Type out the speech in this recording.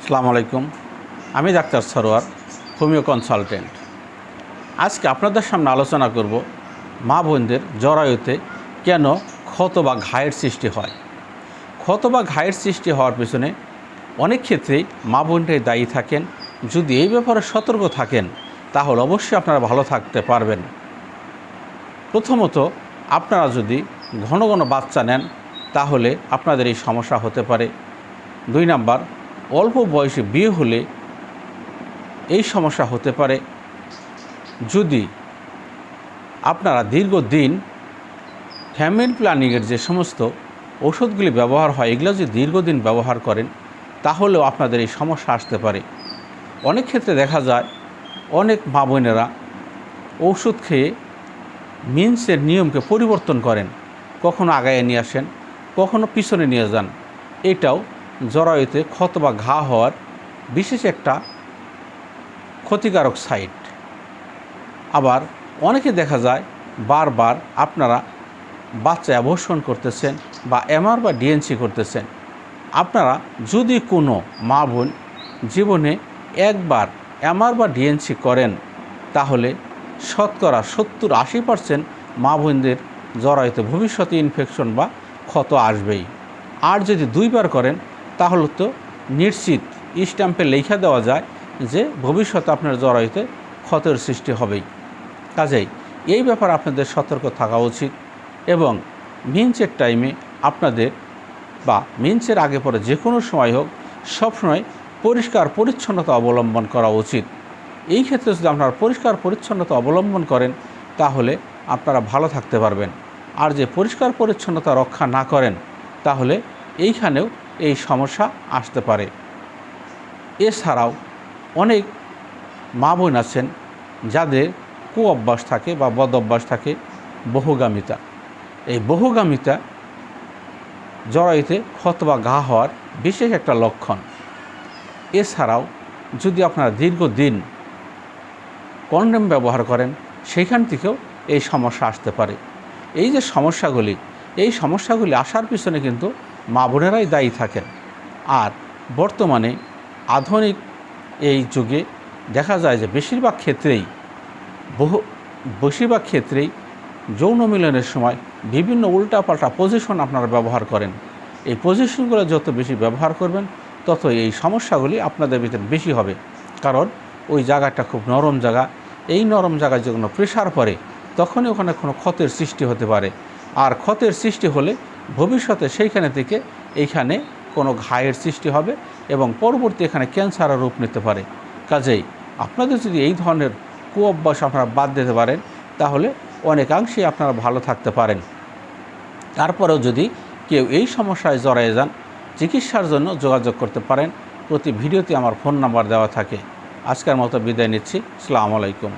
আসসালামু আলাইকুম। আমি ডাক্তার সরোয়ার, হোমিও কনসালটেন্ট। আজকে আপনাদের সামনে আলোচনা করব মা বোনদের জরায়ুতে কেন ক্ষত বা ঘায়ের সৃষ্টি হয়। ক্ষত বা ঘায়ের সৃষ্টি হওয়ার পেছনে অনেক ক্ষেত্রেই মা বোনটাই দায়ী থাকেন। যদি এই ব্যাপারে সতর্ক থাকেন তাহলে অবশ্যই আপনারা ভালো থাকতে পারবেন। প্রথমত, আপনারা যদি ঘন ঘন বাচ্চা নেন তাহলে আপনাদের এই সমস্যা হতে পারে। 2 নাম্বার, অল্প বয়সে বিয়ে হলে এই সমস্যা হতে পারে। যদি আপনারা দীর্ঘদিন ফ্যামিলি প্ল্যানিংয়ের যে সমস্ত ওষুধগুলি ব্যবহার হয় এগুলো যদি দীর্ঘদিন ব্যবহার করেন তাহলেও আপনাদের এই সমস্যা আসতে পারে। অনেক ক্ষেত্রে দেখা যায় অনেক মা বোনেরা ওষুধ খেয়ে মিন্সের নিয়মকে পরিবর্তন করেন, কখনো আগায় নিয়ে আসেন, কখনো পিছনে নিয়ে যান। এটাও জরায়ুতে ক্ষত বা ঘা হওয়ার বিশেষ একটা ক্ষতিকারক সাইড। আবার অনেকে দেখা যায় বারবার আপনারা বাচ্চা অ্যাবর্শন করতেছেন বা এমআর বা ডিএনসি করতেছেন। আপনারা যদি কোনো মা বোন জীবনে একবার এমআর বা ডিএনসি করেন তাহলে শতকরা 70-80% মা বোনদের জরায়ুতে ভবিষ্যতে ইনফেকশন বা ক্ষত আসবেই। আর যদি 2 বার করেন তাহলে তো নিশ্চিত স্ট্যাম্পে লেখা দেওয়া যায় যে ভবিষ্যতে আপনার জরায়ুতে ক্ষতের সৃষ্টি হবেই। কাজেই এই ব্যাপারে আপনাদের সতর্ক থাকা উচিত এবং মিন্সের টাইমে আপনাদের বা মিন্সের আগে পরে যে কোনো সময় হোক সবসময় পরিষ্কার পরিচ্ছন্নতা অবলম্বন করা উচিত। এই ক্ষেত্রে যদি আপনারা পরিষ্কার পরিচ্ছন্নতা অবলম্বন করেন তাহলে আপনারা ভালো থাকতে পারবেন। আর যে পরিষ্কার পরিচ্ছন্নতা রক্ষা না করেন তাহলে এইখানেও এই সমস্যা আসতে পারে। এছাড়াও অনেক মা বোন আছেন যাদের কুঅভ্যাস থাকে বা বদ অভ্যাস থাকে বহুগামিতা। এই বহুগামিতা জরায়ুতে ক্ষত বা ঘা হওয়ার বিশেষ একটা লক্ষণ। এছাড়াও যদি আপনারা দীর্ঘদিন কন্ডোম ব্যবহার করেন সেইখান থেকেও এই সমস্যা আসতে পারে। এই যে সমস্যাগুলি আসার পিছনে কিন্তু মা বোনেরাই দায়ী থাকেন। আর বর্তমানে আধুনিক এই যুগে দেখা যায় যে বেশিরভাগ ক্ষেত্রেই যৌন মিলনের সময় বিভিন্ন উল্টাপাল্টা পজিশন আপনারা ব্যবহার করেন। এই পজিশনগুলো যত বেশি ব্যবহার করবেন তত এই সমস্যাগুলি আপনাদের ভিতরে বেশি হবে। কারণ ওই জায়গাটা খুব নরম জায়গা। এই নরম জায়গায় যে কোনো প্রেশার পড়ে তখনই ওখানে কোনো ক্ষতের সৃষ্টি হতে পারে। আর ক্ষতের সৃষ্টি হলে ভবিষ্যতে সেইখানে থেকে এইখানে কোনো ঘায়ের সৃষ্টি হবে এবং পরবর্তী এখানে ক্যান্সারের রূপ নিতে পারে। কাজেই আপনাদের যদি এই ধরনের কুঅভ্যাস আপনারা বাদ দিতে পারেন তাহলে অনেকাংশেই আপনারা ভালো থাকতে পারেন। তারপরেও যদি কেউ এই সমস্যায় জড়ায় যান চিকিৎসার জন্য যোগাযোগ করতে পারেন। প্রতি ভিডিওতে আমার ফোন নাম্বার দেওয়া থাকে। আজকের মতো বিদায় নিচ্ছি। আসসালামু আলাইকুম।